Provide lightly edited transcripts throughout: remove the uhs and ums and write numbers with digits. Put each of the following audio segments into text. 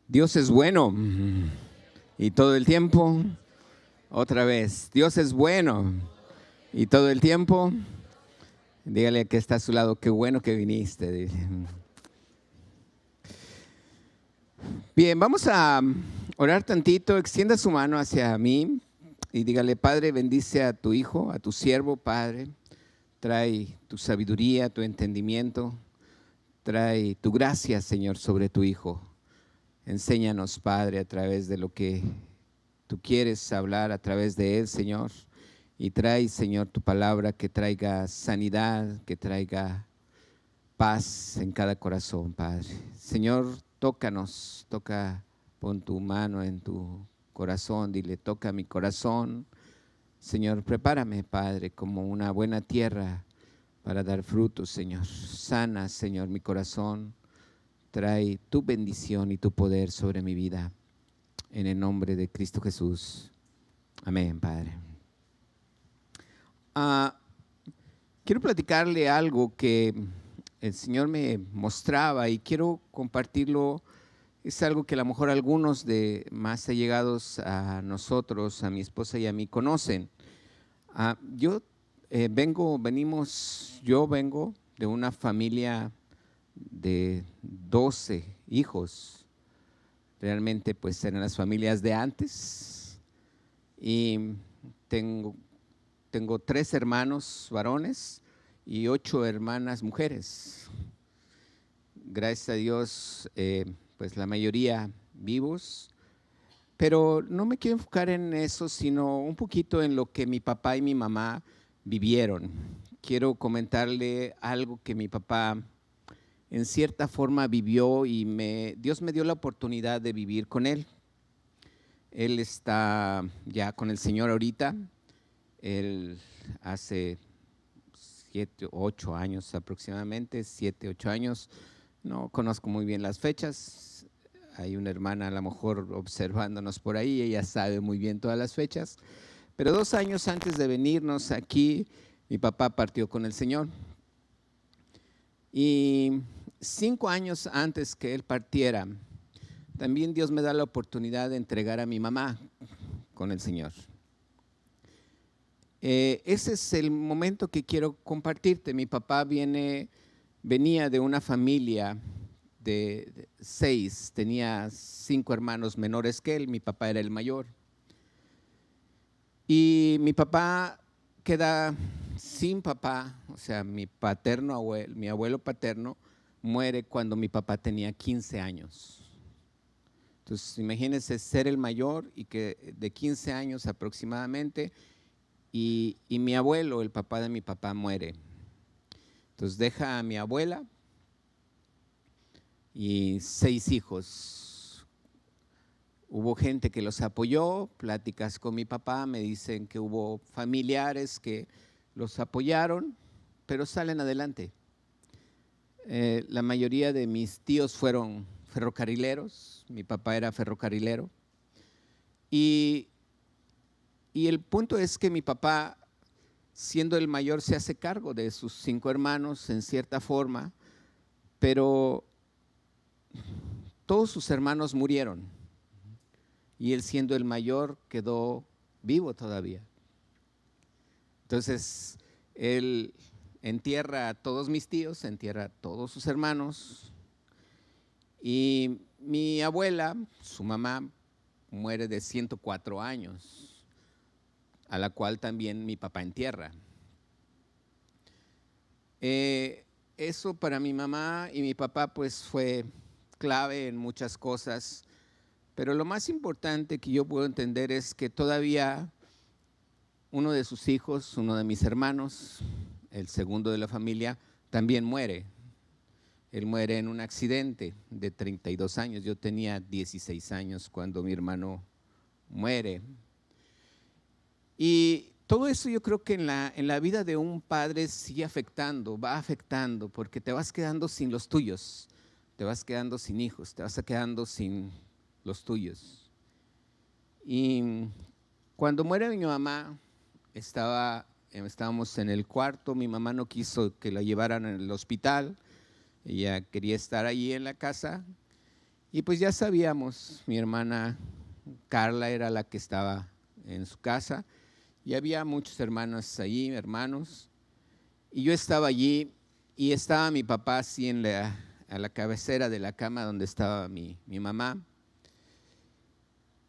Dios es bueno y todo el tiempo, otra vez, Dios es bueno y todo el tiempo. Dígale que está a su lado, qué bueno que viniste. Dile. Bien, vamos a orar tantito, extienda su mano hacia mí y dígale, Padre, bendice a tu hijo, a tu siervo, Padre. Trae tu sabiduría, tu entendimiento, trae tu gracia, Señor, sobre tu hijo. Enséñanos, Padre, a través de lo que tú quieres hablar a través de él, Señor. Y trae, Señor, tu palabra que traiga sanidad, que traiga paz en cada corazón, Padre. Señor, tócanos, pon tu mano en tu corazón, dile, toca mi corazón. Señor, prepárame, Padre, como una buena tierra para dar frutos, Señor. Sana, Señor, mi corazón. Trae tu bendición y tu poder sobre mi vida. En el nombre de Cristo Jesús. Amén, Padre. Quiero platicarle algo que el Señor me mostraba y quiero compartirlo. Es algo que a lo mejor algunos de más allegados a nosotros, a mi esposa y a mí, conocen. Yo vengo de una familia de 12 hijos. Realmente pues eran las familias de antes. Y tengo 3 hermanos varones y 8 hermanas mujeres. Gracias a Dios, pues la mayoría vivos. Pero no me quiero enfocar en eso, sino un poquito en lo que mi papá y mi mamá vivieron. Quiero comentarle algo que mi papá en cierta forma vivió y Dios me dio la oportunidad de vivir con él. Él está ya con el Señor ahorita. Él hace 7, 8 años aproximadamente, 7, 8 años. No conozco muy bien las fechas. Hay una hermana a lo mejor observándonos por ahí, ella sabe muy bien todas las fechas. Pero 2 años antes de venirnos aquí, mi papá partió con el Señor. Y 5 años antes que él partiera, también Dios me da la oportunidad de entregar a mi mamá con el Señor. Ese es el momento que quiero compartirte. Mi papá venía de una familia de 6, tenía 5 hermanos menores que él, mi papá era el mayor. Y mi papá queda sin papá, o sea, mi abuelo paterno muere cuando mi papá tenía 15 años. Entonces, imagínense ser el mayor y que de 15 años aproximadamente, y mi abuelo, el papá de mi papá, muere. Entonces deja a mi abuela y 6 hijos. Hubo gente que los apoyó, pláticas con mi papá, me dicen que hubo familiares que los apoyaron, pero salen adelante. La mayoría de mis tíos fueron ferrocarrileros, mi papá era ferrocarrilero. Y el punto es que mi papá, siendo el mayor, se hace cargo de sus 5 hermanos en cierta forma, pero todos sus hermanos murieron y él, siendo el mayor, quedó vivo todavía. Entonces, él entierra a todos mis tíos, entierra a todos sus hermanos, y mi abuela, su mamá, muere de 104 años, a la cual también mi papá entierra. Eso para mi mamá y mi papá pues fue clave en muchas cosas, pero lo más importante que yo puedo entender es que todavía uno de sus hijos, uno de mis hermanos, el segundo de la familia, también muere. Él muere en un accidente de 32 años. Yo tenía 16 años cuando mi hermano muere. Y todo eso yo creo que en la vida de un padre sigue afectando, va afectando, porque te vas quedando sin los tuyos, te vas quedando sin hijos, te vas quedando sin los tuyos. Y cuando muere mi mamá, estábamos en el cuarto, mi mamá no quiso que la llevaran al hospital, ella quería estar allí en la casa. Y pues ya sabíamos, mi hermana Carla era la que estaba en su casa y había muchos hermanos allí, hermanos. Y yo estaba allí y estaba mi papá así a la cabecera de la cama donde estaba mi mamá.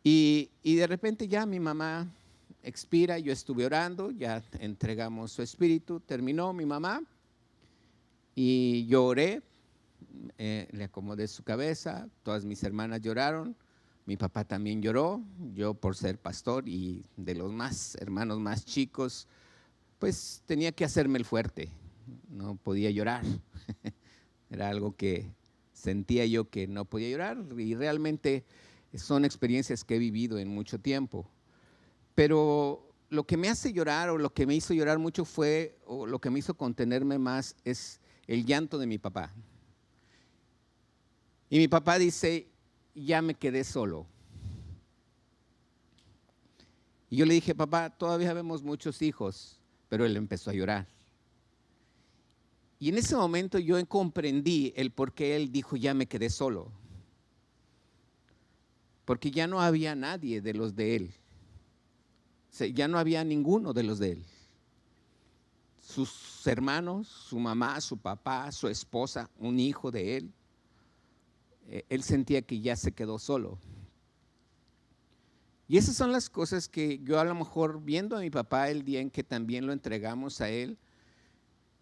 Y de repente ya mi mamá expira, yo estuve orando, ya entregamos su espíritu, terminó mi mamá y yo oré, le acomodé su cabeza, todas mis hermanas lloraron, mi papá también lloró, yo por ser pastor y de los hermanos más chicos, pues tenía que hacerme el fuerte, no podía llorar, era algo que sentía yo que no podía llorar y realmente son experiencias que he vivido en mucho tiempo. Pero lo que me hace llorar o lo que me hizo llorar mucho fue, o lo que me hizo contenerme más es el llanto de mi papá. Y mi papá dice, ya me quedé solo. Y yo le dije, papá, todavía vemos muchos hijos, pero él empezó a llorar. Y en ese momento yo comprendí el por qué él dijo, ya me quedé solo. Porque ya no había nadie de los de él. O sea, ya no había ninguno de los de él. Sus hermanos, su mamá, su papá, su esposa, un hijo de él. Él sentía que ya se quedó solo. Y esas son las cosas que yo a lo mejor viendo a mi papá el día en que también lo entregamos a él,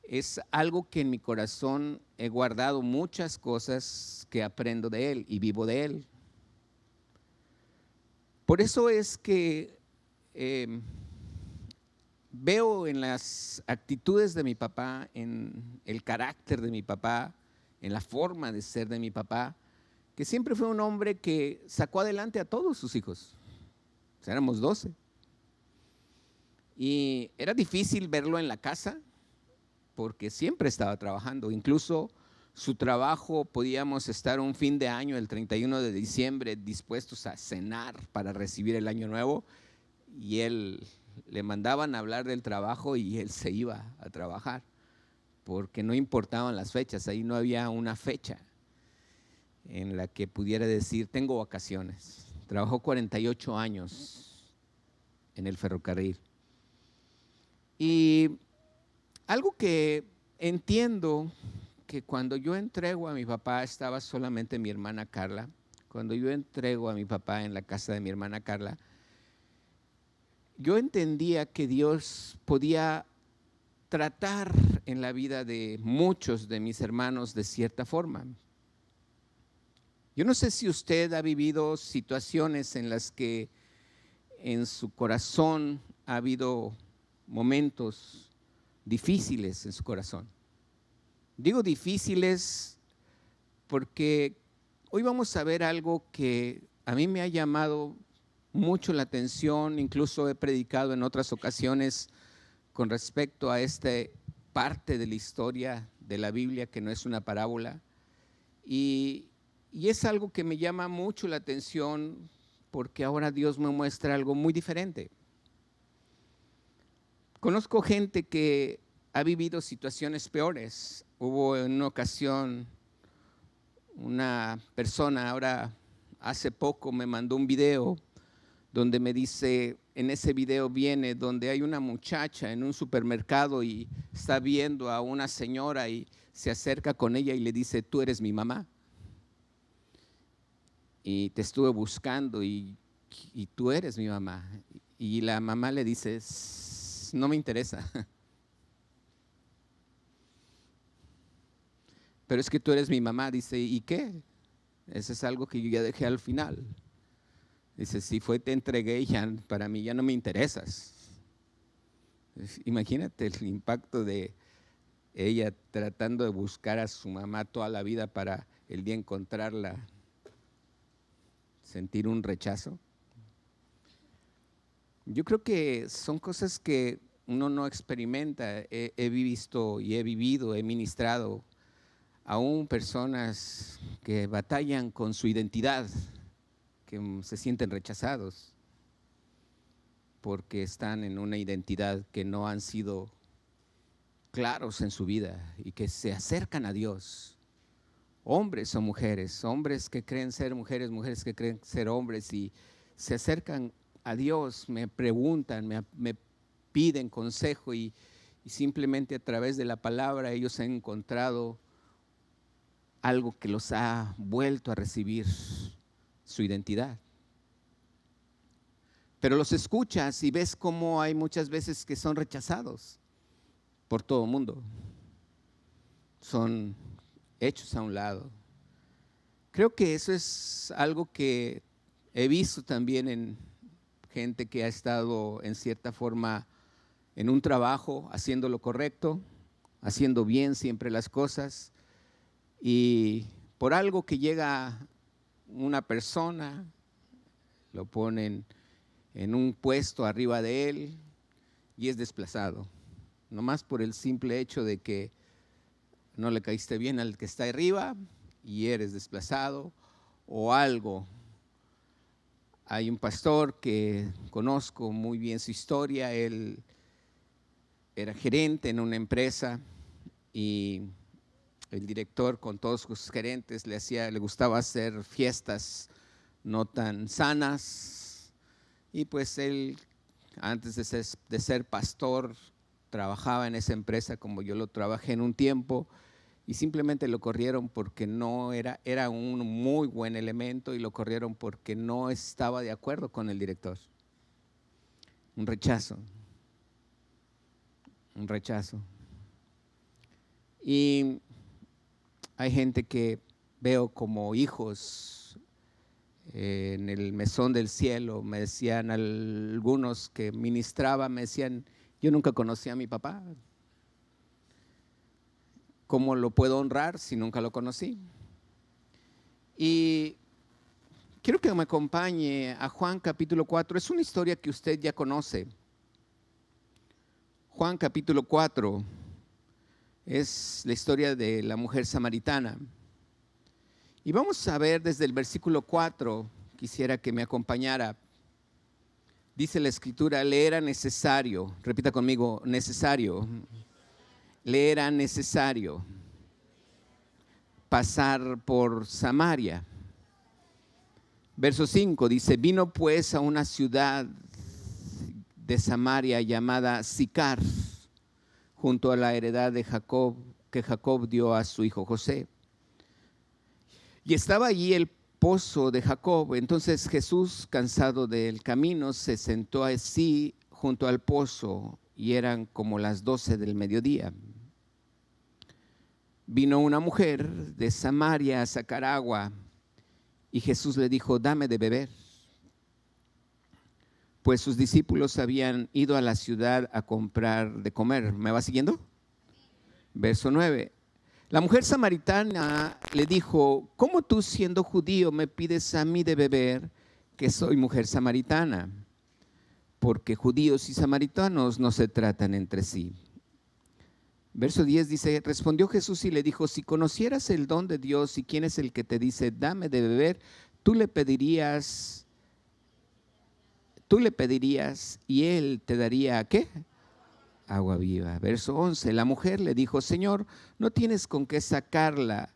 es algo que en mi corazón he guardado muchas cosas que aprendo de él y vivo de él. Por eso es que veo en las actitudes de mi papá, en el carácter de mi papá, en la forma de ser de mi papá, que siempre fue un hombre que sacó adelante a todos sus hijos. O sea, éramos 12. Y era difícil verlo en la casa porque siempre estaba trabajando. Incluso su trabajo, podíamos estar un fin de año, el 31 de diciembre, dispuestos a cenar para recibir el año nuevo. Y él le mandaban a hablar del trabajo y él se iba a trabajar porque no importaban las fechas. Ahí no había una fecha en la que pudiera decir, tengo vacaciones. Trabajó 48 años en el ferrocarril. Y algo que entiendo que cuando yo entrego a mi papá, estaba solamente mi hermana Carla, cuando yo entrego a mi papá en la casa de mi hermana Carla, yo entendía que Dios podía tratar en la vida de muchos de mis hermanos de cierta forma. Yo no sé si usted ha vivido situaciones en las que en su corazón ha habido momentos difíciles en su corazón. Digo difíciles porque hoy vamos a ver algo que a mí me ha llamado mucho la atención, incluso he predicado en otras ocasiones con respecto a esta parte de la historia de la Biblia que no es una parábola. Y es algo que me llama mucho la atención porque ahora Dios me muestra algo muy diferente. Conozco gente que ha vivido situaciones peores. Hubo en una ocasión una persona, ahora hace poco me mandó un video donde me dice, en ese video viene donde hay una muchacha en un supermercado y está viendo a una señora y se acerca con ella y le dice, tú eres mi mamá. Y te estuve buscando y tú eres mi mamá. Y la mamá le dice, no me interesa. Pero es que tú eres mi mamá. Dice, ¿y qué? Eso es algo que yo ya dejé al final. Dice, si te entregué, ya para mí ya no me interesas. Imagínate el impacto de ella tratando de buscar a su mamá toda la vida para el día encontrarla, sentir un rechazo. Yo creo que son cosas que uno no experimenta. He visto y he vivido, he ministrado aún personas que batallan con su identidad, que se sienten rechazados porque están en una identidad que no han sido claros en su vida y que se acercan a Dios hombres o mujeres, hombres que creen ser mujeres, mujeres que creen ser hombres y se acercan a Dios, me preguntan, me piden consejo y simplemente a través de la palabra ellos han encontrado algo que los ha vuelto a recibir su identidad. Pero los escuchas y ves cómo hay muchas veces que son rechazados por todo el mundo. Son hechos a un lado. Creo que eso es algo que he visto también en gente que ha estado en cierta forma en un trabajo, haciendo lo correcto, haciendo bien siempre las cosas, y por algo que llega una persona, lo ponen en un puesto arriba de él y es desplazado, nomás por el simple hecho de que no le caíste bien al que está arriba y eres desplazado o algo. Hay un pastor que conozco muy bien su historia, él era gerente en una empresa y el director con todos sus gerentes le gustaba hacer fiestas no tan sanas y pues él antes de ser pastor trabajaba en esa empresa como yo lo trabajé en un tiempo y simplemente lo corrieron porque no era un muy buen elemento y lo corrieron porque no estaba de acuerdo con el director. Un rechazo. Y hay gente que veo como hijos en el mesón del cielo. Me decían algunos que ministraban, me decían, yo nunca conocí a mi papá. ¿Cómo lo puedo honrar si nunca lo conocí? Y quiero que me acompañe a Juan capítulo 4. Es una historia que usted ya conoce. Juan capítulo 4 es la historia de la mujer samaritana. Y vamos a ver desde el versículo 4, quisiera que me acompañara. Dice la escritura, le era necesario, repita conmigo, necesario. Le era necesario pasar por Samaria. Verso 5 dice, vino pues a una ciudad de Samaria llamada Sicar, junto a la heredad de Jacob, que Jacob dio a su hijo José. Y estaba allí el pozo de Jacob. Entonces Jesús, cansado del camino, se sentó así junto al pozo, y eran como las 12 del mediodía. Vino una mujer de Samaria a sacar agua, y Jesús le dijo, dame de beber. Pues sus discípulos habían ido a la ciudad a comprar de comer. ¿Me va siguiendo? Verso 9. La mujer samaritana le dijo, ¿cómo tú siendo judío me pides a mí de beber, que soy mujer samaritana? Porque judíos y samaritanos no se tratan entre sí. Verso 10 dice, respondió Jesús y le dijo, si conocieras el don de Dios y quién es el que te dice, dame de beber, tú le pedirías y él te daría, ¿qué? Agua viva. Verso 11, la mujer le dijo, Señor, no tienes con qué sacarla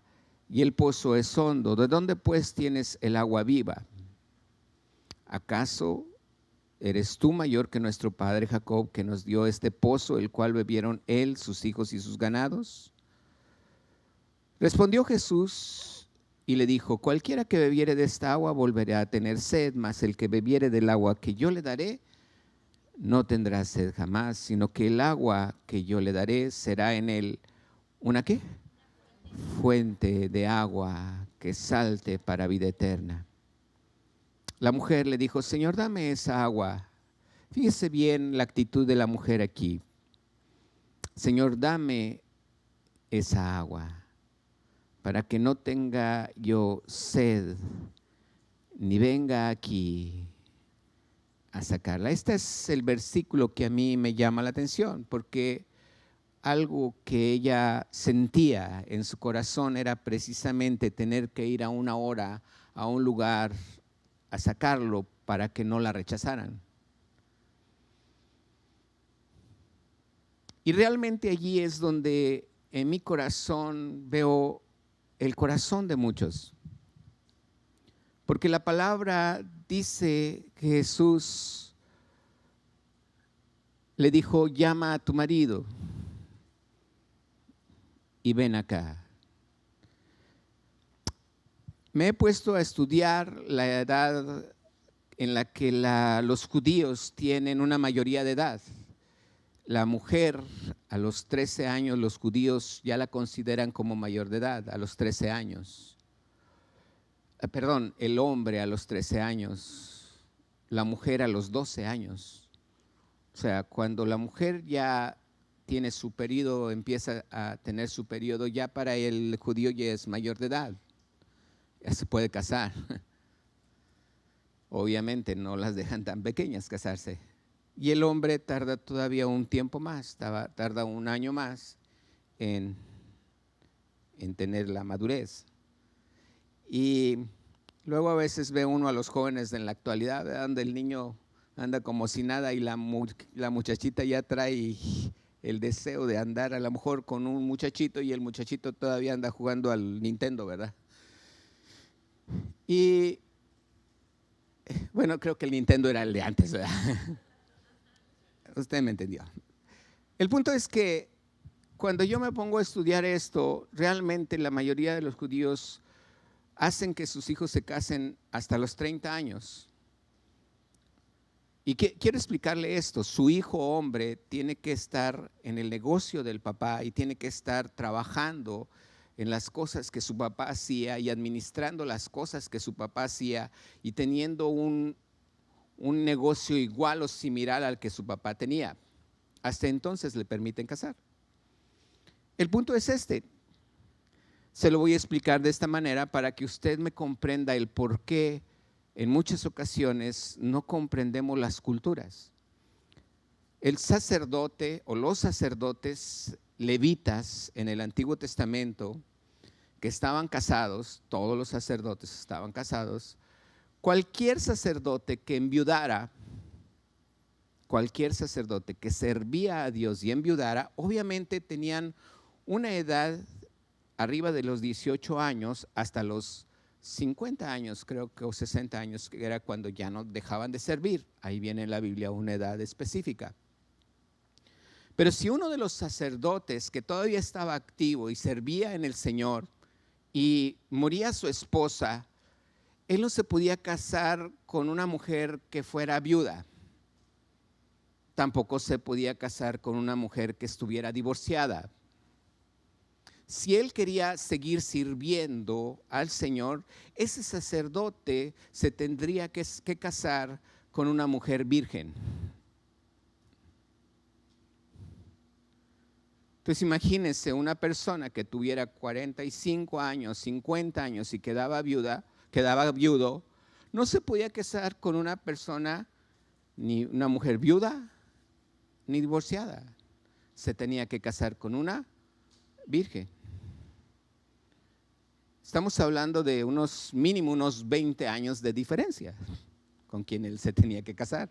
y el pozo es hondo. ¿De dónde pues tienes el agua viva? ¿Acaso eres tú mayor que nuestro padre Jacob, que nos dio este pozo, el cual bebieron él, sus hijos y sus ganados? Respondió Jesús y le dijo, cualquiera que bebiere de esta agua volverá a tener sed, mas el que bebiere del agua que yo le daré no tendrá sed jamás, sino que el agua que yo le daré será en él ¿una qué? Fuente de agua que salte para vida eterna. La mujer le dijo, Señor, dame esa agua. Fíjese bien la actitud de la mujer aquí. Señor, dame esa agua para que no tenga yo sed, ni venga aquí a sacarla. Este es el versículo que a mí me llama la atención, porque algo que ella sentía en su corazón era precisamente tener que ir a una hora, a un lugar, a sacarlo para que no la rechazaran. Y realmente allí es donde en mi corazón veo el corazón de muchos. Porque la palabra dice que Jesús le dijo, llama a tu marido y ven acá. Me he puesto a estudiar la edad en la que los judíos tienen una mayoría de edad. La mujer a los 13 años, los judíos ya la consideran como mayor de edad, a los 13 años. Perdón, el hombre a los 13 años, la mujer a los 12 años. O sea, cuando la mujer ya tiene su periodo, empieza a tener su periodo, ya para el judío ya es mayor de edad. Ya se puede casar. Obviamente no las dejan tan pequeñas casarse. Y el hombre tarda todavía un tiempo más, tarda un año más en tener la madurez. Y luego a veces ve uno a los jóvenes en la actualidad, donde el niño anda como si nada y la muchachita ya trae el deseo de andar a lo mejor con un muchachito y el muchachito todavía anda jugando al Nintendo, ¿verdad? Y bueno, creo que el Nintendo era el de antes, ¿verdad? Usted me entendió. El punto es que cuando yo me pongo a estudiar esto, realmente la mayoría de los judíos hacen que sus hijos se casen hasta los 30 años. Y quiero explicarle esto, su hijo hombre tiene que estar en el negocio del papá y tiene que estar trabajando en las cosas que su papá hacía y administrando las cosas que su papá hacía y teniendo un negocio igual o similar al que su papá tenía. Hasta entonces le permiten casar. El punto es este. Se lo voy a explicar de esta manera para que usted me comprenda el por qué en muchas ocasiones no comprendemos las culturas. El sacerdote o los sacerdotes levitas en el Antiguo Testamento que estaban casados, todos los sacerdotes estaban casados, cualquier sacerdote que enviudara, cualquier sacerdote que servía a Dios y enviudara, obviamente tenían una edad arriba de los 18 años hasta los 50 años, creo que, o 60 años, que era cuando ya no dejaban de servir. Ahí viene en la Biblia una edad específica. Pero si uno de los sacerdotes que todavía estaba activo y servía en el Señor y moría su esposa, él no se podía casar con una mujer que fuera viuda. Tampoco se podía casar con una mujer que estuviera divorciada. Si él quería seguir sirviendo al Señor, ese sacerdote se tendría que casar con una mujer virgen. Entonces imagínense una persona que tuviera 45 años, 50 años y quedaba viudo, no se podía casar con una persona, ni una mujer viuda, ni divorciada. Se tenía que casar con una virgen. Estamos hablando de mínimo unos 20 años de diferencia con quien él se tenía que casar.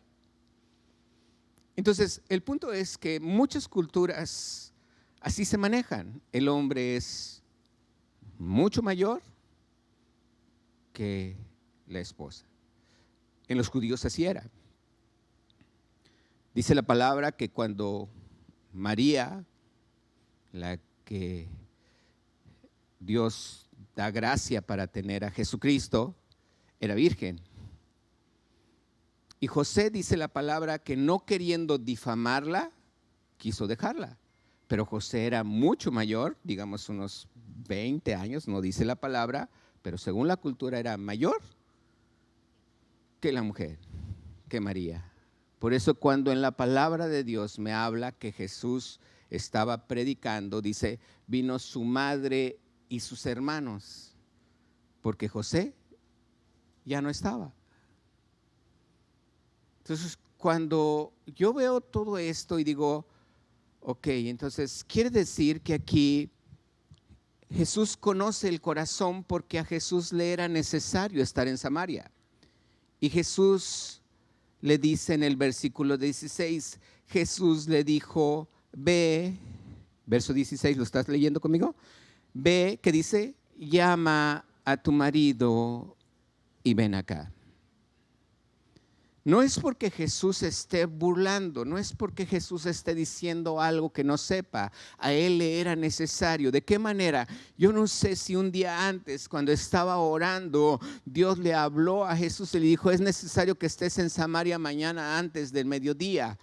Entonces, el punto es que muchas culturas así se manejan. El hombre es mucho mayor que la esposa. En los judíos así era. Dice la palabra que cuando María, la que Dios da gracia para tener a Jesucristo, era virgen. Y José, dice la palabra, que no queriendo difamarla, quiso dejarla. Pero José era mucho mayor, digamos unos 20 años, no dice la palabra, pero según la cultura era mayor que la mujer, que María. Por eso cuando en la palabra de Dios me habla que Jesús estaba predicando, dice, vino su madre y sus hermanos, porque José ya no estaba. Entonces, cuando yo veo todo esto y digo, ok, entonces quiere decir que aquí Jesús conoce el corazón porque a Jesús le era necesario estar en Samaria. Y Jesús le dice en el versículo 16, Jesús le dijo, ve, verso 16, ¿lo estás leyendo conmigo? Ve, ¿qué dice? llama a tu marido y ven acá. No es porque Jesús esté burlando, no es porque Jesús esté diciendo algo que no sepa. A él le era necesario. ¿De qué manera? Yo no sé si un día antes, cuando estaba orando, Dios le habló a Jesús y le dijo: es necesario que estés en Samaria mañana antes del mediodía,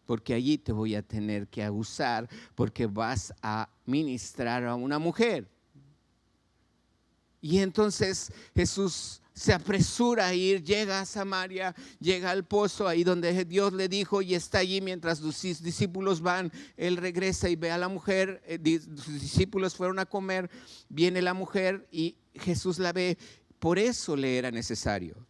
porque allí te voy a tener que usar, porque vas a ministrar a una mujer. Y entonces Jesús se apresura a ir, llega a Samaria, llega al pozo, ahí donde Dios le dijo, y está allí mientras sus discípulos van. Él regresa y ve a la mujer, sus discípulos fueron a comer, viene la mujer y Jesús la ve. Por eso le era necesario.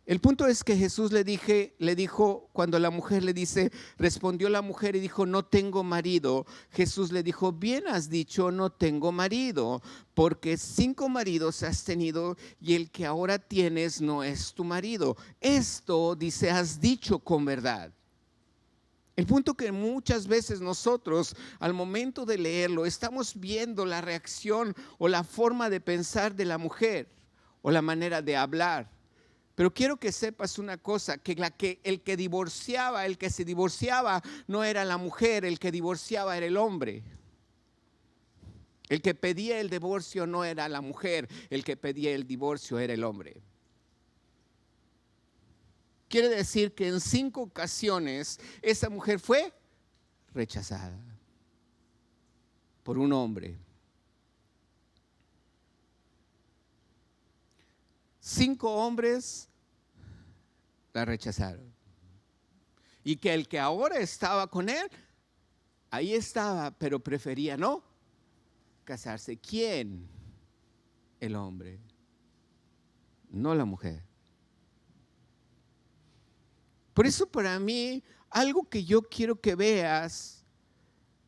El punto es que Jesús le dijo, cuando la mujer le dice, respondió la mujer y dijo: no tengo marido. Jesús le dijo: bien has dicho, no tengo marido, porque 5 maridos has tenido y el que ahora tienes no es tu marido. Esto, dice, has dicho con verdad. El punto que muchas veces nosotros, al momento de leerlo, estamos viendo la reacción o la forma de pensar de la mujer o la manera de hablar. Pero quiero que sepas una cosa, que el que se divorciaba no era la mujer, el que divorciaba era el hombre. El que pedía el divorcio no era la mujer, el que pedía el divorcio era el hombre. Quiere decir que en 5 ocasiones esa mujer fue rechazada por un hombre. 5 hombres la rechazaron. Y que el que ahora estaba con él, ahí estaba, pero prefería no casarse. ¿Quién? El hombre, no la mujer. Por eso, para mí, algo que yo quiero que veas,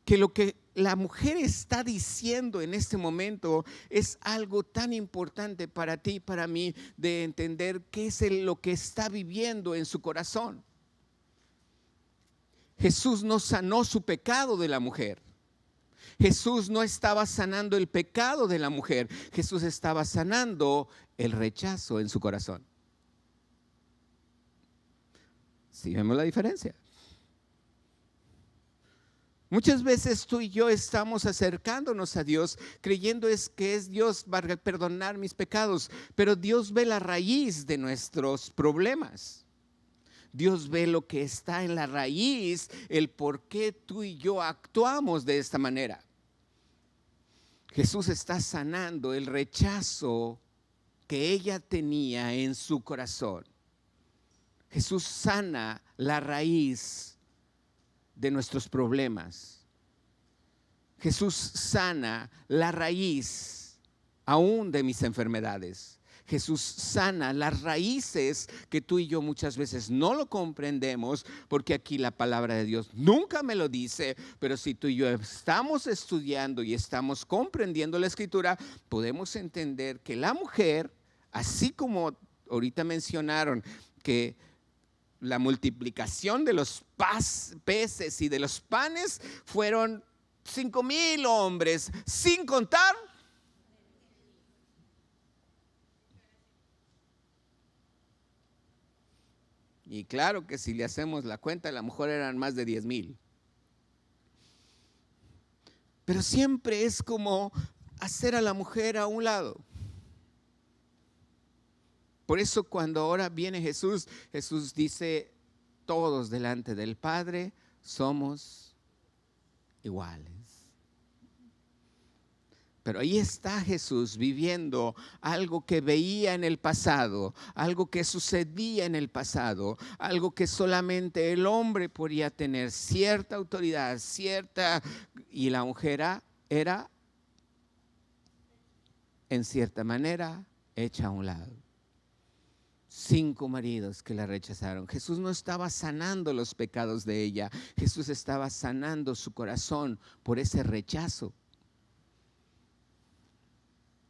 que lo que la mujer está diciendo en este momento es algo tan importante para ti y para mí, de entender qué es lo que está viviendo en su corazón. Jesús no sanó su pecado de la mujer. Jesús no estaba sanando el pecado de la mujer. Jesús estaba sanando el rechazo en su corazón. ¿Sí vemos la diferencia? Muchas veces tú y yo estamos acercándonos a Dios creyendo que es Dios para perdonar mis pecados, pero Dios ve la raíz de nuestros problemas. Dios ve lo que está en la raíz, el por qué tú y yo actuamos de esta manera. Jesús está sanando el rechazo que ella tenía en su corazón. Jesús sana la raíz de nuestros problemas. Jesús sana la raíz aún de mis enfermedades. Jesús sana las raíces que tú y yo muchas veces no lo comprendemos, porque aquí la palabra de Dios nunca me lo dice. Pero si tú y yo estamos estudiando y estamos comprendiendo la Escritura, podemos entender que la mujer, así como ahorita mencionaron que la multiplicación de los peces y de los panes fueron 5,000 hombres, sin contar y claro que si le hacemos la cuenta, a lo mejor eran más de 10,000. Pero siempre es como hacer a la mujer a un lado. Por eso cuando ahora viene Jesús, Jesús dice: todos delante del Padre somos iguales. Pero ahí está Jesús viviendo algo que veía en el pasado, algo que sucedía en el pasado, algo que solamente el hombre podía tener cierta autoridad, y la mujer era en cierta manera hecha a un lado. 5 maridos que la rechazaron. Jesús no estaba sanando los pecados de ella, Jesús estaba sanando su corazón por ese rechazo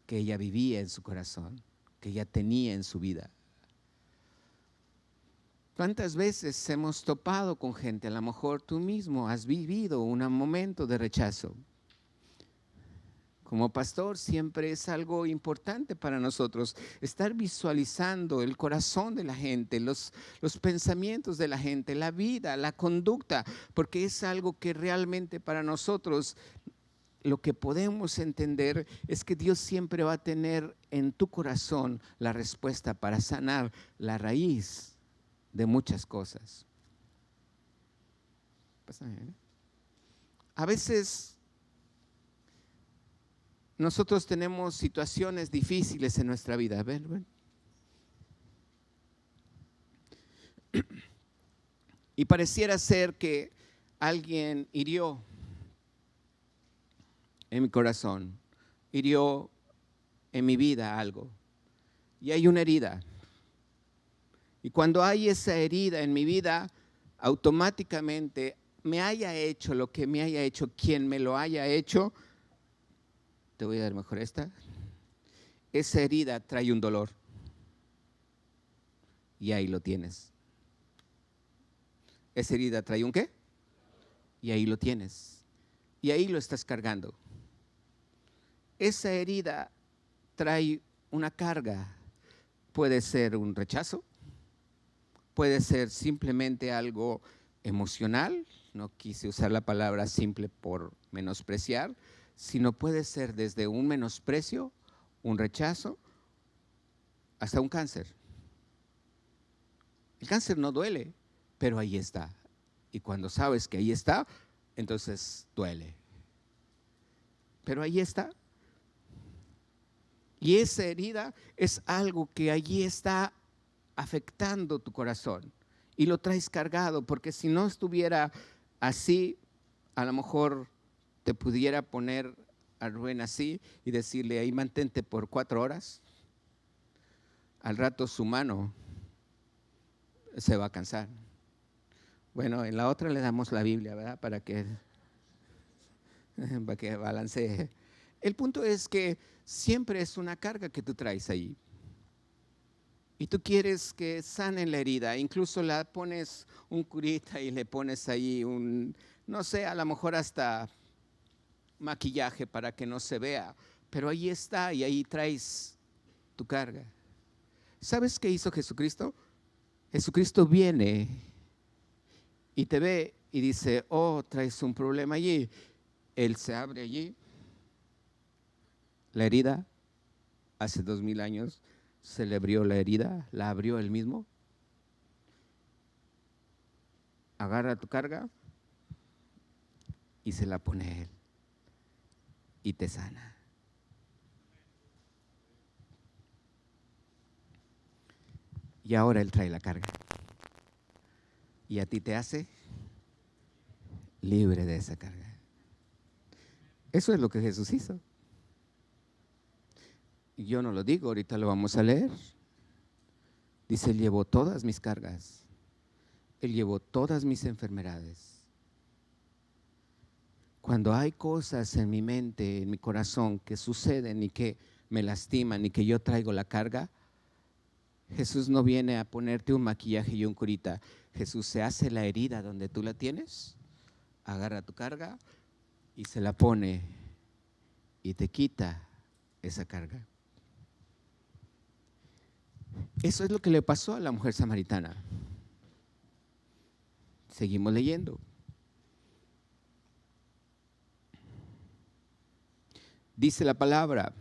que ella vivía en su corazón, que ella tenía en su vida. ¿Cuántas veces hemos topado con gente? A lo mejor tú mismo has vivido un momento de rechazo. Como pastor siempre es algo importante para nosotros, estar visualizando el corazón de la gente, los pensamientos de la gente, la vida, la conducta, porque es algo que realmente para nosotros lo que podemos entender es que Dios siempre va a tener en tu corazón la respuesta para sanar la raíz de muchas cosas. A veces nosotros tenemos situaciones difíciles en nuestra vida. ¿Ven? Y pareciera ser que alguien hirió en mi corazón, hirió en mi vida algo. Y hay una herida. Y cuando hay esa herida en mi vida, automáticamente me haya hecho lo que me haya hecho, quien me lo haya hecho, te voy a dar mejor esta. Esa herida trae un dolor. Y ahí lo tienes. Esa herida trae un ¿qué? Y ahí lo tienes. Y ahí lo estás cargando. Esa herida trae una carga. Puede ser un rechazo. Puede ser simplemente algo emocional. No quise usar la palabra simple por menospreciar, sino puede ser desde un menosprecio, un rechazo, hasta un cáncer. El cáncer no duele, pero ahí está. Y cuando sabes que ahí está, entonces duele. Pero ahí está. Y esa herida es algo que allí está afectando tu corazón. Y lo traes cargado, porque si no estuviera así, a lo mejor te pudiera poner a Rubén así y decirle, ahí mantente por 4 horas. Al rato su mano se va a cansar. Bueno, en la otra le damos la Biblia, ¿verdad? Para que balancee. El punto es que siempre es una carga que tú traes ahí. Y tú quieres que sane la herida, incluso la pones un curita y le pones ahí un, no sé, a lo mejor hasta maquillaje para que no se vea, pero ahí está y ahí traes tu carga. ¿Sabes qué hizo Jesucristo? Jesucristo viene y te ve y dice, oh, traes un problema allí. Él se abre allí, la herida, hace 2000 años, se le abrió la herida, la abrió él mismo. Agarra tu carga y se la pone él y te sana. Y ahora él trae la carga y a ti te hace libre de esa carga. Eso es lo que Jesús hizo. Yo no lo digo, ahorita lo vamos a leer. Dice, Él llevó todas mis cargas. Él llevó todas mis enfermedades. Cuando hay cosas en mi mente, en mi corazón, que suceden y que me lastiman y que yo traigo la carga, Jesús no viene a ponerte un maquillaje y un curita. Jesús se hace la herida donde tú la tienes, agarra tu carga y se la pone y te quita esa carga. Eso es lo que le pasó a la mujer samaritana. Seguimos leyendo. Dice la palabra.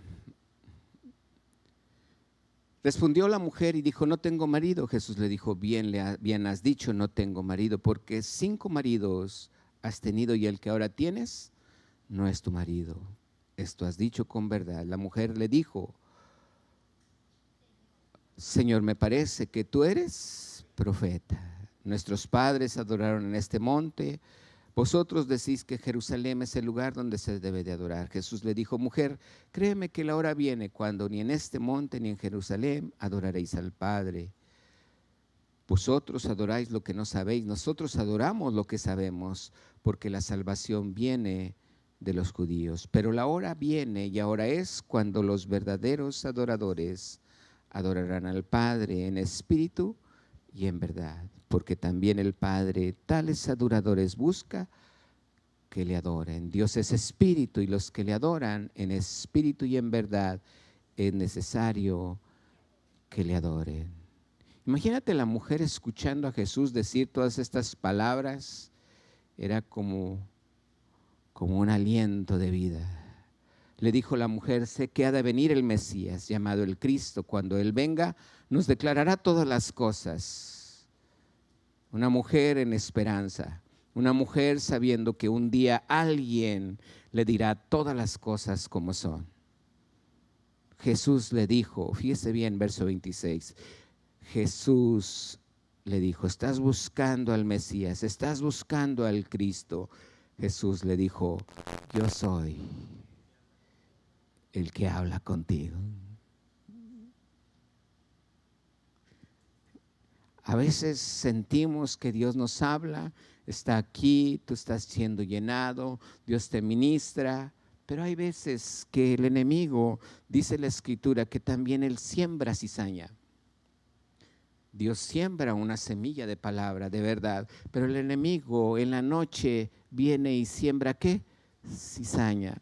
Respondió la mujer y dijo, no tengo marido. Jesús le dijo, bien has dicho, no tengo marido, porque 5 maridos has tenido y el que ahora tienes no es tu marido. Esto has dicho con verdad. La mujer le dijo, Señor, me parece que tú eres profeta. Nuestros padres adoraron en este monte. Vosotros decís que Jerusalén es el lugar donde se debe de adorar. Jesús le dijo, mujer, créeme que la hora viene cuando ni en este monte ni en Jerusalén adoraréis al Padre. Vosotros adoráis lo que no sabéis, nosotros adoramos lo que sabemos, porque la salvación viene de los judíos. Pero la hora viene y ahora es cuando los verdaderos adoradores adorarán al Padre en espíritu y en verdad, porque también el Padre tales adoradores busca que le adoren. Dios es espíritu y los que le adoran en espíritu y en verdad es necesario que le adoren. Imagínate la mujer escuchando a Jesús decir todas estas palabras. Era como un aliento de vida. Le dijo la mujer: sé que ha de venir el Mesías, llamado el Cristo. Cuando Él venga, nos declarará todas las cosas. Una mujer en esperanza, una mujer sabiendo que un día alguien le dirá todas las cosas como son. Jesús le dijo, fíjese bien, verso 26, Jesús le dijo: estás buscando al Mesías, estás buscando al Cristo. Jesús le dijo: yo soy el que habla contigo. A veces sentimos que Dios nos habla, está aquí, tú estás siendo llenado, Dios te ministra, pero hay veces que el enemigo, dice la Escritura, que también él siembra cizaña. Dios siembra una semilla de palabra, de verdad, pero el enemigo en la noche viene y siembra ¿qué? Cizaña.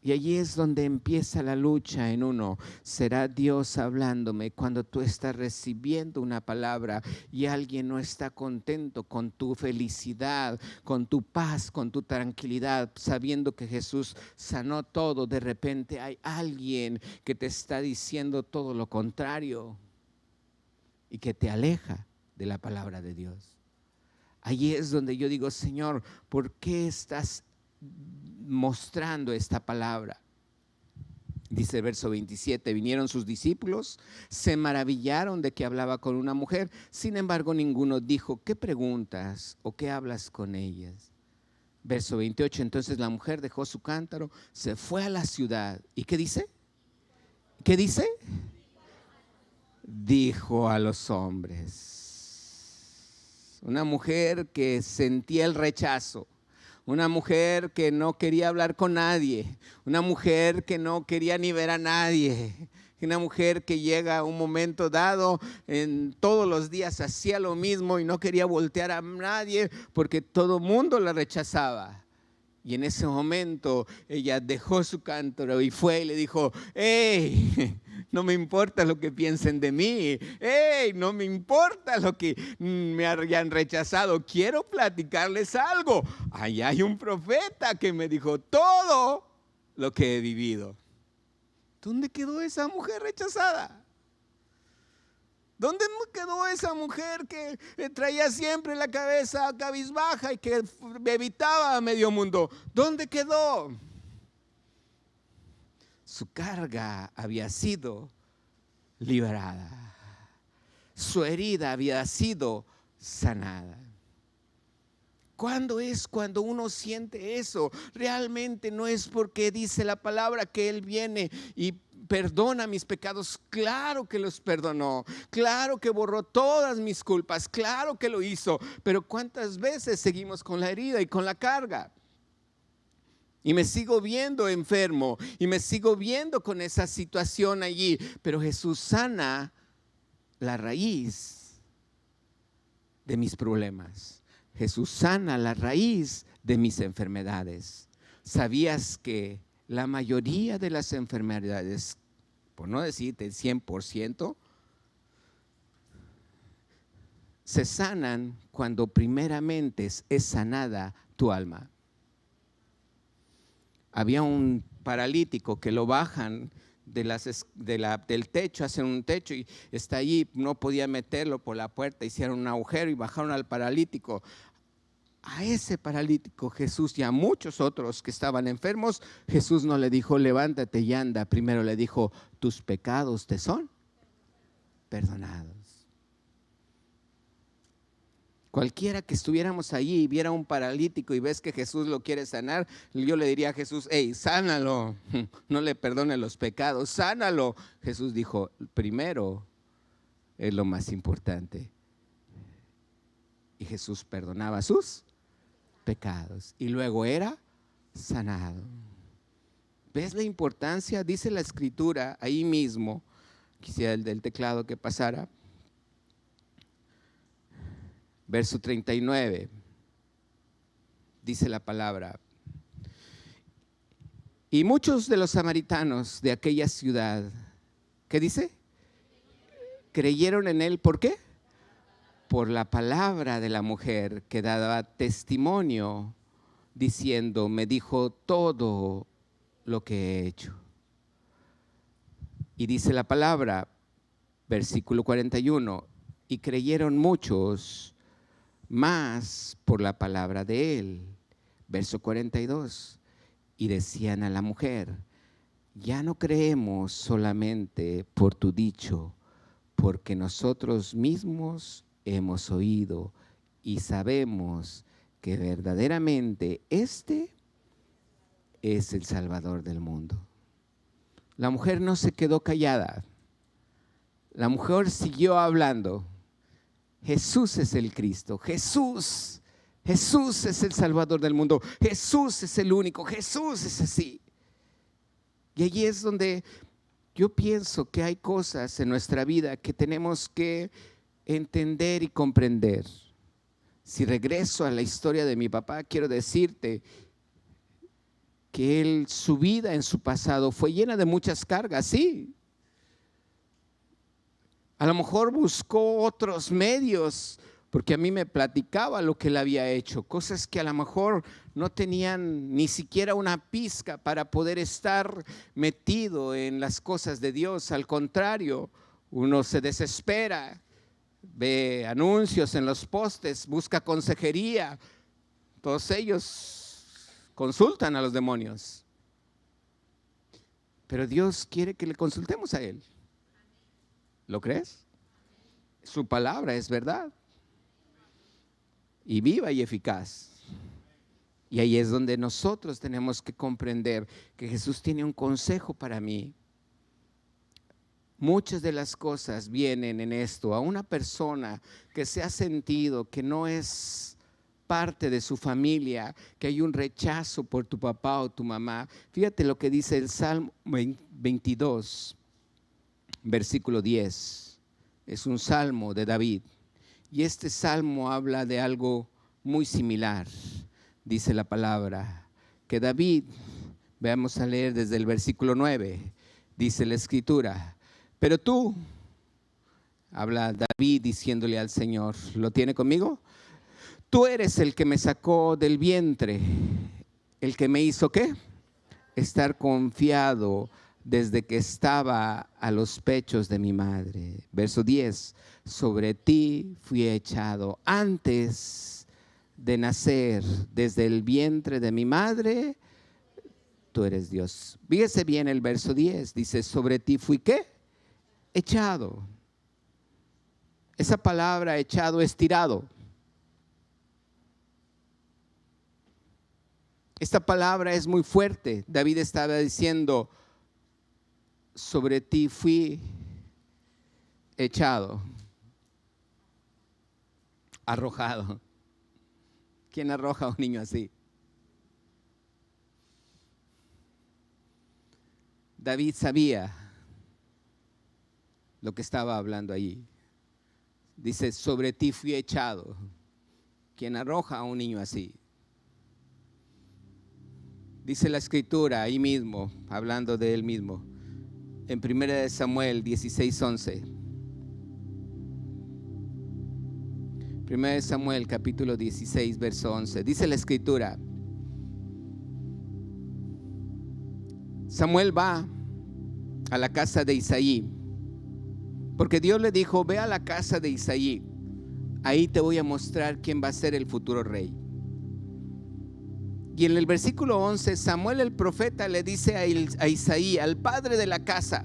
Y allí es donde empieza la lucha en uno. ¿Será Dios hablándome cuando tú estás recibiendo una palabra y alguien no está contento con tu felicidad, con tu paz, con tu tranquilidad, sabiendo que Jesús sanó todo? De repente hay alguien que te está diciendo todo lo contrario y que te aleja de la palabra de Dios. Allí es donde yo digo: Señor, ¿por qué estás mostrando esta palabra? Dice el verso 27, vinieron sus discípulos, se maravillaron de que hablaba con una mujer, sin embargo ninguno dijo: ¿qué preguntas o qué hablas con ellas? Verso 28, entonces la mujer dejó su cántaro, se fue a la ciudad. ¿Y qué dice? ¿Qué dice? Dijo a los hombres. Una mujer que sentía el rechazo. Una mujer que no quería hablar con nadie, una mujer que no quería ni ver a nadie, una mujer que llega a un momento dado, en todos los días hacía lo mismo y no quería voltear a nadie porque todo el mundo la rechazaba. Y en ese momento ella dejó su cántaro y fue y le dijo: hey, no me importa lo que piensen de mí, hey, no me importa lo que me hayan rechazado, quiero platicarles algo. Allá hay un profeta que me dijo todo lo que he vivido. ¿Dónde quedó esa mujer rechazada? ¿Dónde quedó esa mujer que traía siempre la cabeza cabizbaja y que evitaba a medio mundo? ¿Dónde quedó? Su carga había sido liberada. Su herida había sido sanada. ¿Cuándo es cuando uno siente eso? Realmente no es porque dice la palabra que Él viene y perdona mis pecados. Claro que los perdonó, claro que borró todas mis culpas, claro que lo hizo. Pero ¿cuántas veces seguimos con la herida y con la carga? Y me sigo viendo enfermo y me sigo viendo con esa situación allí. Pero Jesús sana la raíz de mis problemas. Jesús sana la raíz de mis enfermedades. ¿Sabías que la mayoría de las enfermedades, por no decirte el 100%, se sanan cuando primeramente es sanada tu alma? Había un paralítico que lo bajan del techo, hacen un techo y está allí, no podía meterlo por la puerta, hicieron un agujero y bajaron al paralítico. A ese paralítico Jesús y a muchos otros que estaban enfermos, Jesús no le dijo: levántate y anda. Primero le dijo: tus pecados te son perdonados. Cualquiera que estuviéramos allí y viera un paralítico y ves que Jesús lo quiere sanar, yo le diría a Jesús: hey, sánalo, no le perdone los pecados, sánalo. Jesús dijo: primero es lo más importante. Y Jesús perdonaba sus pecados y luego era sanado. ¿Ves la importancia? Dice la Escritura ahí mismo. Quisiera el del teclado que pasara. Verso 39. dice la palabra. Y muchos de los samaritanos de aquella ciudad, ¿qué dice? Creyeron en él, ¿por qué? Por la palabra de la mujer que daba testimonio, diciendo, me dijo todo lo que he hecho. Y dice la palabra, versículo 41, y creyeron muchos más por la palabra de él. Verso 42, y decían a la mujer, ya no creemos solamente por tu dicho, porque nosotros mismos hemos oído y sabemos que verdaderamente este es el Salvador del mundo. La mujer no se quedó callada. La mujer siguió hablando. Jesús es el Cristo. Jesús es el Salvador del mundo. Jesús es el único. Jesús es así. Y allí es donde yo pienso que hay cosas en nuestra vida que tenemos que entender y comprender. Si regreso a la historia de mi papá, quiero decirte que su vida en su pasado fue llena de muchas cargas, sí. A lo mejor buscó otros medios, porque a mí me platicaba lo que él había hecho, cosas que a lo mejor no tenían ni siquiera una pizca para poder estar metido en las cosas de Dios. Al contrario, uno se desespera, ve anuncios en los postes, busca consejería. Todos ellos consultan a los demonios. Pero Dios quiere que le consultemos a Él. ¿Lo crees? Su palabra es verdad. Y viva y eficaz. Y ahí es donde nosotros tenemos que comprender que Jesús tiene un consejo para mí. Muchas de las cosas vienen en esto. A una persona que se ha sentido que no es parte de su familia, que hay un rechazo por tu papá o tu mamá. Fíjate lo que dice el Salmo 22, versículo 10. Es un salmo de David. Y este salmo habla de algo muy similar. Dice la palabra que David, veamos a leer desde el versículo 9, dice la escritura, pero tú, habla David diciéndole al Señor, ¿lo tiene conmigo? Tú eres el que me sacó del vientre, el que me hizo ¿qué? Estar confiado desde que estaba a los pechos de mi madre. Verso 10, sobre ti fui echado antes de nacer, desde el vientre de mi madre, tú eres Dios. Fíjese bien el verso 10, dice, sobre ti fui ¿qué? Echado. Esa palabra echado es tirado. Esta palabra es muy fuerte. David estaba diciendo, sobre ti fui echado, arrojado. ¿Quién arroja a un niño así? David sabía lo que estaba hablando allí. Dice, sobre ti fui echado. ¿Quién arroja a un niño así? Dice la escritura ahí mismo, hablando de él mismo, en 1 Samuel 16:11. 1 Samuel capítulo 16, verso 11. Dice la escritura, Samuel va a la casa de Isaí, porque Dios le dijo, ve a la casa de Isaí, ahí te voy a mostrar quién va a ser el futuro rey. Y en el versículo 11, Samuel el profeta le dice a Isaí, al padre de la casa,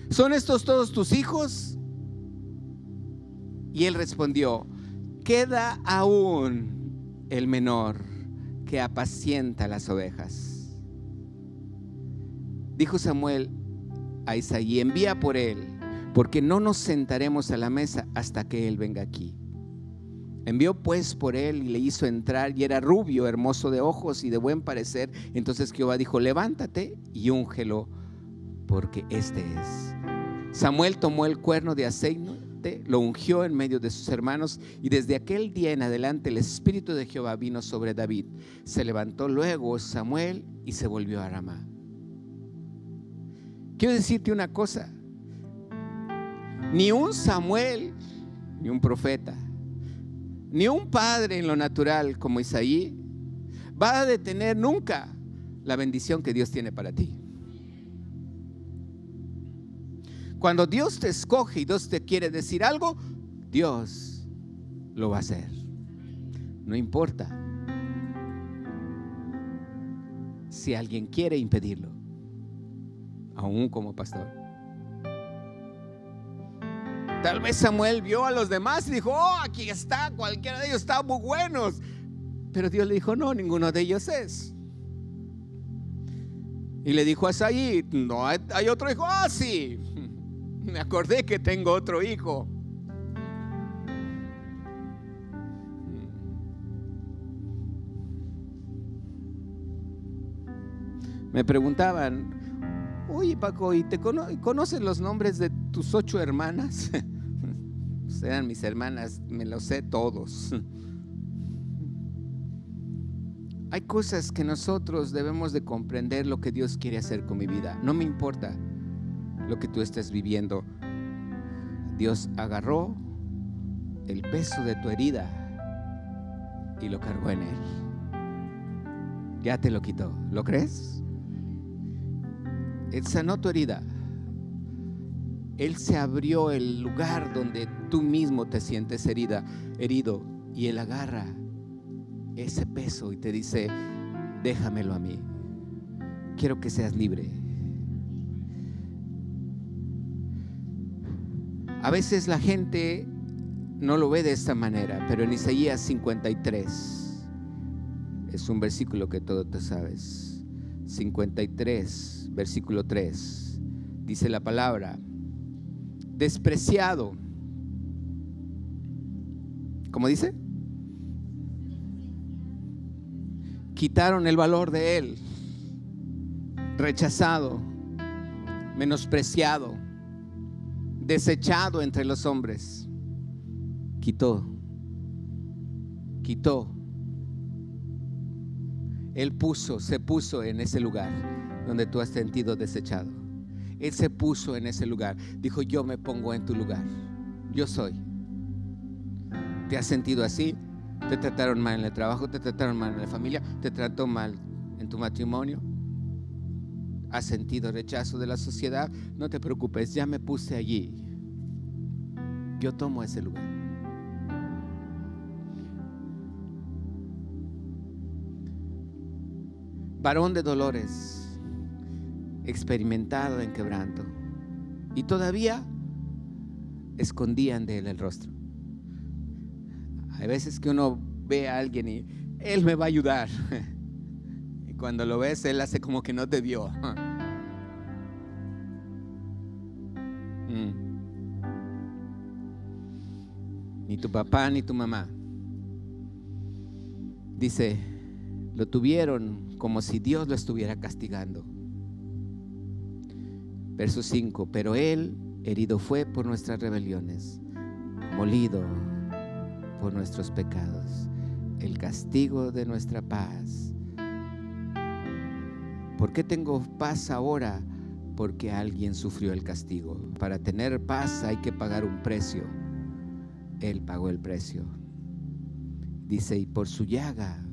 ¿son estos todos tus hijos? Y él respondió, queda aún el menor que apacienta las ovejas. Dijo Samuel a Isaí, envía por él, porque no nos sentaremos a la mesa hasta que él venga aquí. Envió pues por él y le hizo entrar, y era rubio, hermoso de ojos y de buen parecer. Entonces Jehová dijo, levántate y úngelo, porque este es. Samuel tomó el cuerno de aceite adelante, lo ungió en medio de sus hermanos, y desde aquel día en adelante el Espíritu de Jehová vino sobre David. Se levantó luego Samuel y se volvió a Ramá. Quiero decirte una cosa: ni un Samuel, ni un profeta, ni un padre en lo natural como Isaí va a detener nunca la bendición que Dios tiene para ti. Cuando Dios te escoge y Dios te quiere decir algo, Dios lo va a hacer. No importa si alguien quiere impedirlo, aún como pastor. Tal vez Samuel vio a los demás y dijo: oh, aquí está, cualquiera de ellos está muy buenos. Pero Dios le dijo: no, ninguno de ellos es. Y le dijo a Isaí: no, hay otro hijo. Ah, sí, me acordé que tengo otro hijo. Me preguntaban: oye, Paco, ¿y te conoces los nombres de tus 8 hermanas? Pues eran mis hermanas, me los sé todos. Hay cosas que nosotros debemos de comprender lo que Dios quiere hacer con mi vida. No me importa lo que tú estés viviendo. Dios agarró el peso de tu herida y lo cargó en él. Ya te lo quitó. ¿Lo crees? Él sanó tu herida. Él se abrió el lugar donde tú mismo te sientes herido, y Él agarra ese peso y te dice: déjamelo a mí. Quiero que seas libre. A veces la gente no lo ve de esta manera, pero en Isaías 53 es un versículo que todo tú sabes. 53, versículo 3, dice la palabra: despreciado. ¿Cómo dice? Quitaron el valor de él, rechazado, menospreciado, desechado entre los hombres. Quitó. Él se puso en ese lugar donde tú has sentido desechado. Él se puso en ese lugar. Dijo: yo me pongo en tu lugar. Yo soy. ¿Te has sentido así? ¿Te trataron mal en el trabajo? ¿Te trataron mal en la familia? ¿Te trató mal en tu matrimonio? ¿Has sentido rechazo de la sociedad? No te preocupes, ya me puse allí. Yo tomo ese lugar. Varón de dolores, experimentado en quebranto, y todavía escondían de él el rostro. Hay veces que uno ve a alguien y él me va a ayudar, y cuando lo ves, él hace como que no te vio. Ni tu papá ni tu mamá. Dice: lo tuvieron como si Dios lo estuviera castigando. Verso 5: pero él herido fue por nuestras rebeliones, molido por nuestros pecados. El castigo de nuestra paz. ¿Por qué tengo paz ahora? Porque alguien sufrió el castigo. Para tener paz hay que pagar un precio. Él pagó el precio. Dice: y por su llaga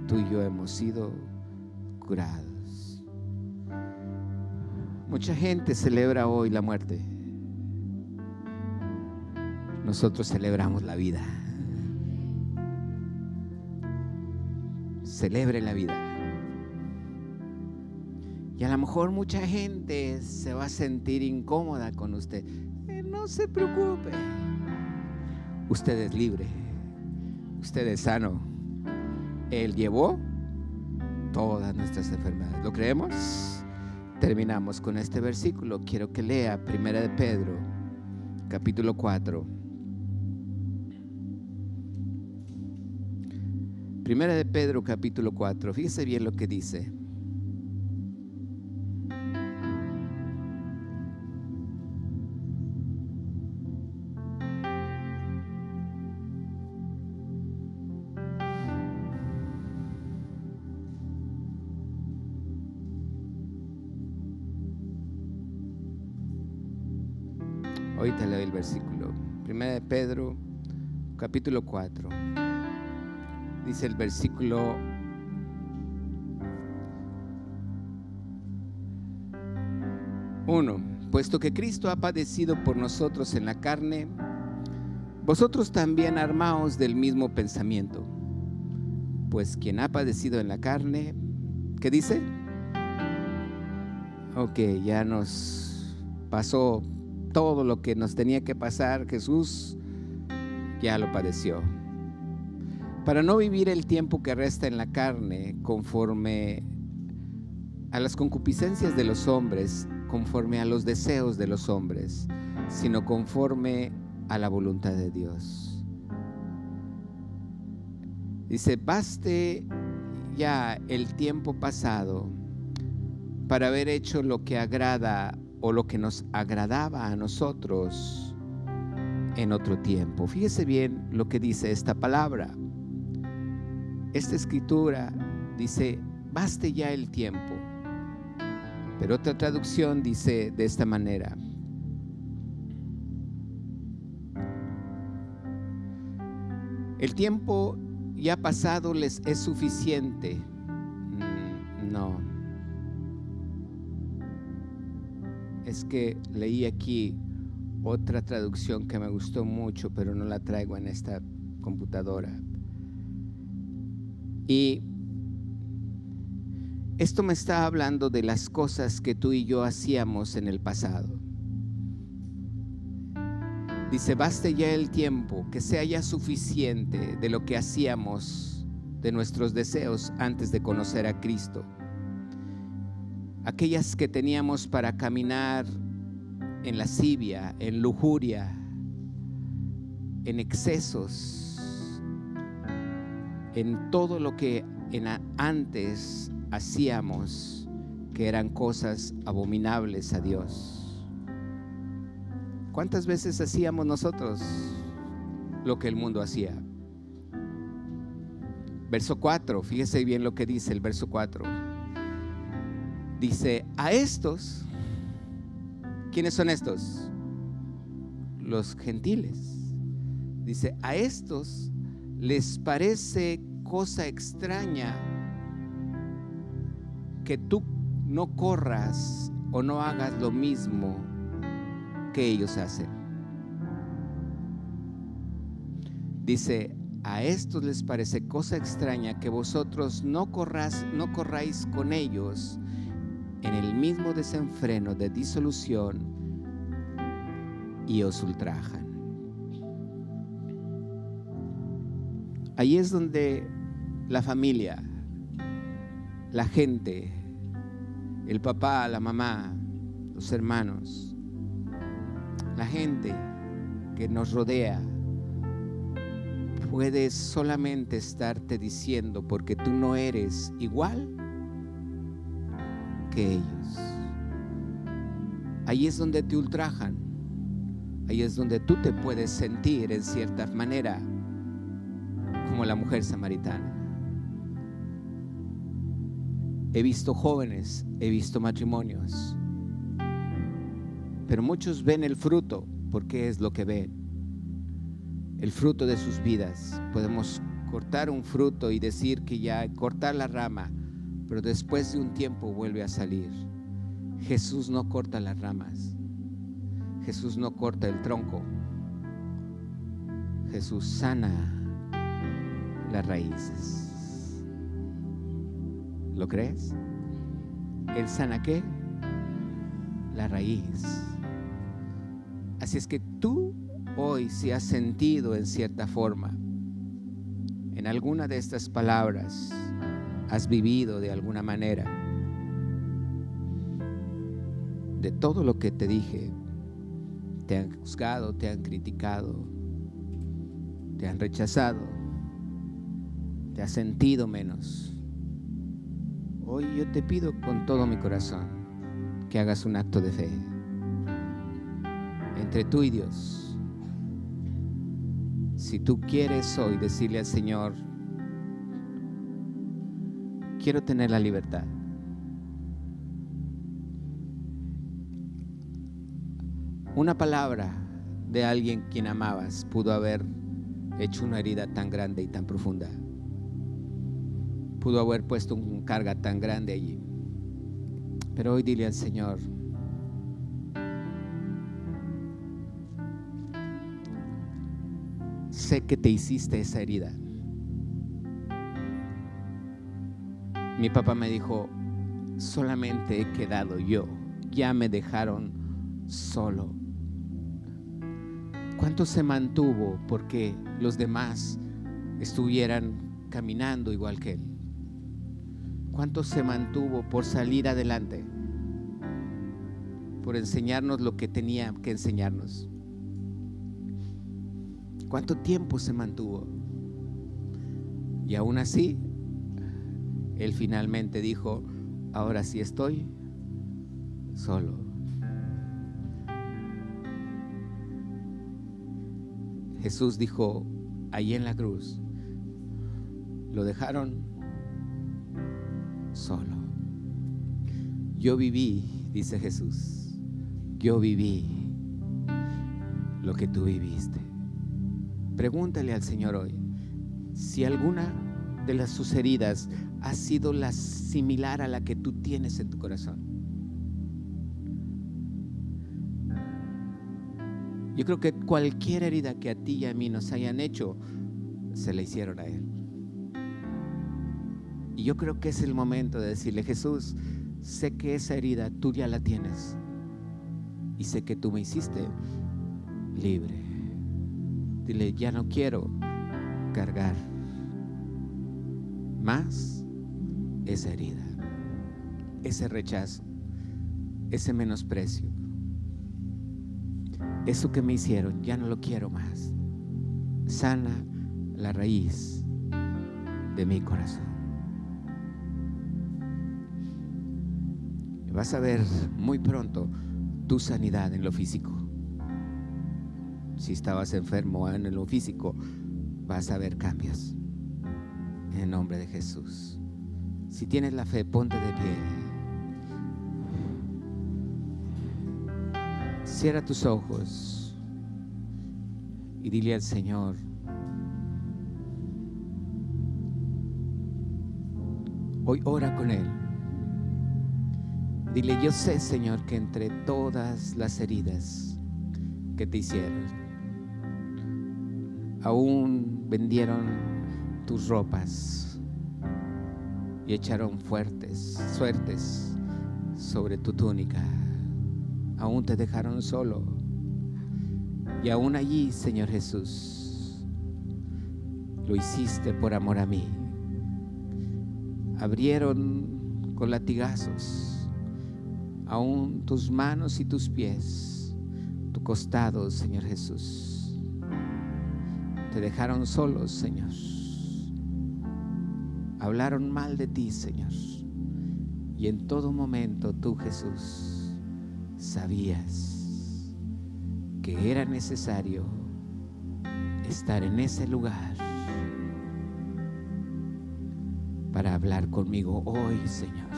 tú y yo hemos sido curados. Mucha gente celebra hoy la muerte. Nosotros celebramos la vida. Celebre la vida. Y a lo mejor mucha gente se va a sentir incómoda con usted. No se preocupe. Usted es libre. Usted es sano. Él llevó todas nuestras enfermedades. ¿Lo creemos? Terminamos con este versículo. Quiero que lea 1 de Pedro, capítulo 4. 1 de Pedro, capítulo 4. Fíjese bien lo que dice. Ahorita le doy el versículo. Primera de Pedro, capítulo 4. Dice el versículo 1. Puesto que Cristo ha padecido por nosotros en la carne, vosotros también armaos del mismo pensamiento. Pues quien ha padecido en la carne, ¿qué dice? Ok, ya nos pasó todo lo que nos tenía que pasar. Jesús ya lo padeció. Para no vivir el tiempo que resta en la carne conforme a las concupiscencias de los hombres, conforme a los deseos de los hombres, sino conforme a la voluntad de Dios. Dice, baste ya el tiempo pasado para haber hecho lo que agrada o lo que nos agradaba a nosotros en otro tiempo. Fíjese bien lo que dice esta palabra. Esta escritura dice, baste ya el tiempo. Pero otra traducción dice de esta manera: el tiempo ya pasado les es suficiente. No. Es que leí aquí otra traducción que me gustó mucho, pero no la traigo en esta computadora. Y esto me está hablando de las cosas que tú y yo hacíamos en el pasado. Dice, baste ya el tiempo, que sea ya suficiente de lo que hacíamos, de nuestros deseos antes de conocer a Cristo. Aquellas que teníamos para caminar en lascivia, en lujuria, en excesos, en todo lo que antes hacíamos, que eran cosas abominables a Dios. ¿Cuántas veces hacíamos nosotros lo que el mundo hacía? Verso 4, fíjese bien lo que dice el verso 4. Dice, a estos, ¿quiénes son estos? Los gentiles. Dice, a estos les parece cosa extraña que tú no corras o no hagas lo mismo que ellos hacen. Dice, a estos les parece cosa extraña que vosotros no corráis con ellos en el mismo desenfreno de disolución y os ultrajan. Ahí es donde la familia, la gente, el papá, la mamá, los hermanos, la gente que nos rodea puede solamente estarte diciendo, porque tú no eres igual que ellos. Ahí es donde te ultrajan. Ahí es donde tú te puedes sentir en cierta manera como la mujer samaritana. He visto jóvenes, he visto matrimonios, pero muchos ven el fruto, porque es lo que ven, el fruto de sus vidas. Podemos cortar un fruto y decir que ya cortar la rama, pero después de un tiempo vuelve a salir. Jesús no corta las ramas, Jesús no corta el tronco, Jesús sana las raíces. ¿Lo crees? ¿Él sana qué? La raíz. Así es que tú hoy, si has sentido en cierta forma, en alguna de estas palabras, has vivido de alguna manera de todo lo que te dije, te han juzgado, te han criticado, te han rechazado, te has sentido menos. Hoy yo te pido con todo mi corazón que hagas un acto de fe entre tú y Dios. Si tú quieres hoy decirle al Señor, quiero tener la libertad. Una palabra de alguien quien amabas pudo haber hecho una herida tan grande y tan profunda. Pudo haber puesto una carga tan grande allí. Pero hoy dile al Señor: sé que te hiciste esa herida. Mi papá me dijo: solamente he quedado yo, ya me dejaron solo. ¿Cuánto se mantuvo porque los demás estuvieran caminando igual que él? ¿Cuánto se mantuvo por salir adelante? Por enseñarnos lo que tenía que enseñarnos. ¿Cuánto tiempo se mantuvo? Y aún así, él finalmente dijo: ahora sí estoy solo. Jesús dijo ahí en la cruz, lo dejaron solo. Yo viví, dice Jesús, yo viví lo que tú viviste. Pregúntale al Señor hoy si alguna de sus heridas ha sido la similar a la que tú tienes en tu corazón. Yo creo que cualquier herida que a ti y a mí nos hayan hecho, se la hicieron a Él. Y yo creo que es el momento de decirle: Jesús, sé que esa herida tú ya la tienes y sé que tú me hiciste libre. Dile: ya no quiero cargar más esa herida, ese rechazo, ese menosprecio. Eso que me hicieron, ya no lo quiero más. Sana la raíz de mi corazón. Vas a ver muy pronto tu sanidad en lo físico. Si estabas enfermo en lo físico, vas a ver cambios. En el nombre de Jesús. Si tienes la fe, ponte de pie. Cierra tus ojos y dile al Señor: hoy ora con Él. Dile: yo sé, Señor, que entre todas las heridas que te hicieron, aún vendieron tus ropas y echaron suertes sobre tu túnica. Aún te dejaron solo. Y aún allí, Señor Jesús, lo hiciste por amor a mí. Abrieron con latigazos aún tus manos y tus pies, tu costado, Señor Jesús. Te dejaron solos, Señor. Hablaron mal de ti, Señor. Y en todo momento tú, Jesús, sabías que era necesario estar en ese lugar para hablar conmigo hoy, Señor.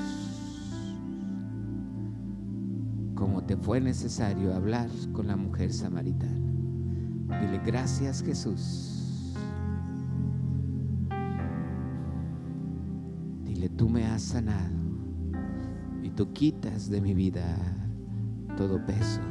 Como te fue necesario hablar con la mujer samaritana. Dile: gracias, Jesús. Dile: tú me has sanado y tú quitas de mi vida todo peso.